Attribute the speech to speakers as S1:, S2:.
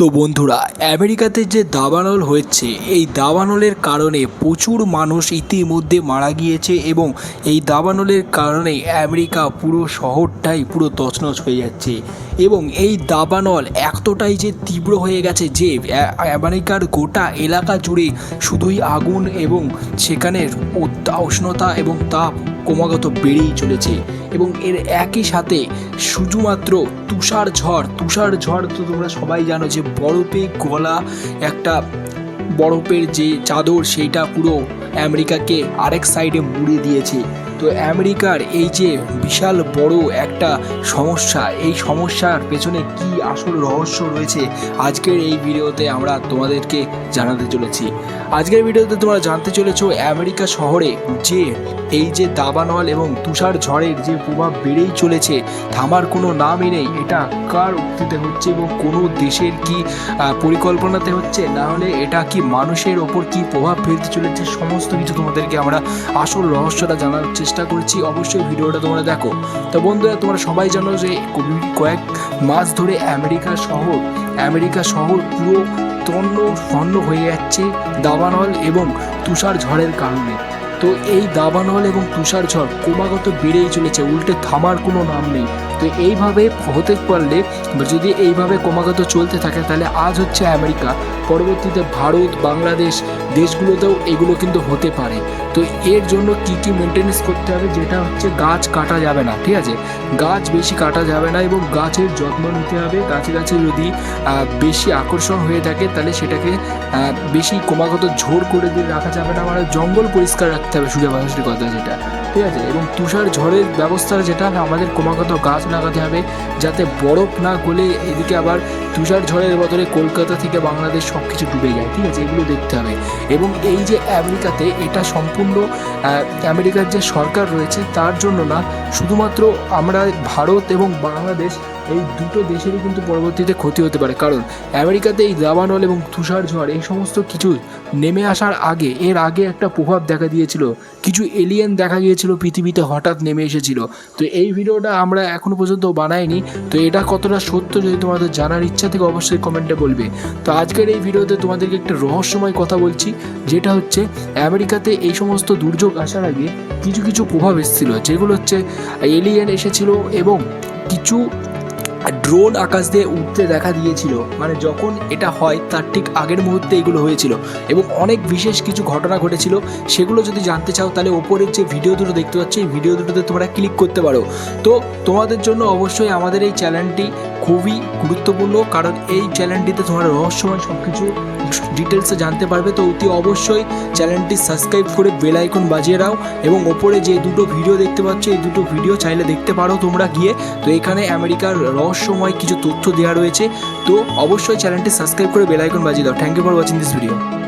S1: তো বন্ধুরা, আমেরিকাতে যে দাবানল হচ্ছে, এই দাবানলের কারণে প্রচুর মানুষ ইতিমধ্যে মারা গিয়েছে এবং এই দাবানলের কারণে আমেরিকা পুরো শহরটাই পুরো তছনছ হয়ে যাচ্ছে। এবং এই দাবানল এতটাই যে তীব্র হয়ে গেছে যে আমেরিকার গোটা এলাকা জুড়ে শুধুই আগুন এবং সেখানের উষ্ণতা এবং তাপ ক্রমাগত বেড়েই চলেছে। এবং এর একই সাথে শুধুমাত্র তুষার ঝড় তো তোমরা সবাই জানো যে বরফে গলা একটা বরফের যে চাদর সেইটা পুরো আমেরিকাকে আরেক সাইডে মুড়ে দিয়েছে। তো আমেরিকার এই যে বিশাল বড় একটা সমস্যা, এই সমস্যার পেছনে কি আসল রহস্য রয়েছে আজকের এই ভিডিওতে আমরা তোমাদেরকে জানাতে চলেছি। আজকের ভিডিওতে তোমরা জানতে চলেছো আমেরিকা শহরে যে এই যে দাবানল এবং তুষার ঝড়ের যে প্রভাব বেড়েই চলেছে, থামার কোনো নামই নেই। এটা কার উক্তিতে হচ্ছে এবং কোনো দেশের কি পরিকল্পনাতে হচ্ছে, না হলে এটা কি মানুষের ওপর কি প্রভাব ফেলতে চলেছে, সমস্ত কিছু তোমাদেরকে আমরা আসল রহস্যটা জানার চেষ্টা করছি। অবশ্যই ভিডিওটা তোমরা দেখো। তো বন্ধুরা, তোমরা সবাই জানো যে কয়েক মাস ধরে আমেরিকা শহর পুরো তন্ন হয়ে যাচ্ছে দাবানল এবং তুষার ঝড়ের কারণে। তো এই দাবানল এবং তুষার ঝড় ক্রমাগত বেড়েই চলেছে, উল্টে থামার কোনো নাম নেই। তো এইভাবে হতে পারলে, যদি এইভাবে ক্রমাগত চলতে থাকে, তাহলে আজ হচ্ছে আমেরিকা, পরবর্তীতে ভারত, বাংলাদেশ দেশগুলোতেও এগুলো কিন্তু হতে পারে। তো এর জন্য কি মেনটেনেন্স করতে হবে, যেটা হচ্ছে গাছ কাটা যাবে না, ঠিক আছে? গাছ বেশি কাটা যাবে না এবং গাছের যত্ন নিতে হবে। গাছে যদি বেশি আকর্ষণ হয়ে থাকে তাহলে সেটাকে বেশি ক্রমাগত ঝোড় করে দিয়ে রাখা যাবে না, মানে জঙ্গল পরিষ্কার রাখতে হবে, সোজা ভাষার কথা যেটা, ঠিক আছে? এবং তুষার ঝড়ের ব্যবস্থা যেটা, আমাদের ক্রমাগত গাছ লাগাতে হবে যাতে বরফ না গলে এদিকে আবার তুষার ঝড়ের বদলে কলকাতা থেকে বাংলাদেশ সব কিছু ডুবে যায়, ঠিক আছে? এগুলো দেখতে হবে। এবং এই যে আমেরিকাতে, এটা সম্পূর্ণ আমেরিকার যে সরকার রয়েছে তার জন্য না, শুধুমাত্র আমরা ভারত এবং বাংলাদেশ এই দুটো দেশেরই কিন্তু পরবর্তীতে ক্ষতি হতে পারে। কারণ আমেরিকাতে এই দাবানল এবং তুষার ঝড় এই সমস্ত কিছু নেমে আসার এর আগে একটা প্রভাব দেখা দিয়েছিল, কিছু এলিয়েন দেখা গিয়েছিল পৃথিবীতে, হঠাৎ নেমে এসেছিল। তো এই ভিডিওটা আমরা এখনো পর্যন্ত বানাইনি, তো এটা কতটা সত্য যদি তোমাদের জানার ইচ্ছা থেকে অবশ্যই কমেন্টে বলবে। তো আজকের এই ভিডিওতে তোমাদেরকে একটা রহস্যময় কথা বলছি, যেটা হচ্ছে আমেরিকাতে এই সমস্ত দুর্যোগ আসার আগে কিছু প্রভাব এসেছিল, যেগুলো হচ্ছে এলিয়েন এসেছিল এবং কিছু ড্রোন আকাশ দিয়ে উঠতে দেখা দিয়েছিল। মানে যখন এটা হয় তার ঠিক আগের মুহূর্তে এগুলো হয়েছিল এবং অনেক বিশেষ কিছু ঘটনা ঘটেছিল। সেগুলো যদি জানতে চাও তাহলে ওপরের যে ভিডিও দুটো দেখতে পাচ্ছ, এই ভিডিও দুটোতে তোমরা ক্লিক করতে পারো। তো তোমাদের জন্য অবশ্যই আমাদের এই চ্যানেলটি খুবই গুরুত্বপূর্ণ, কারণ এই চ্যানেলটিতে তোমরা রহস্যময় সব কিছু ডিটেলসে জানতে পারবে। তো অতি অবশ্যই চ্যানেলটি সাবস্ক্রাইব করে বেল আইকন বাজিয়ে দাও এবং ওপরে যে দুটো ভিডিও দেখতে পাচ্ছ, এই দুটো ভিডিও চাইলে দেখতে পারো তোমরা গিয়ে। তো এখানে আমেরিকার রহস্যময় কিছু তথ্য দেওয়া রয়েছে। তো অবশ্যই চ্যানেলটি সাবস্ক্রাইব করে বেল আইকন বাজিয়ে দাও। Thank you for watching this video.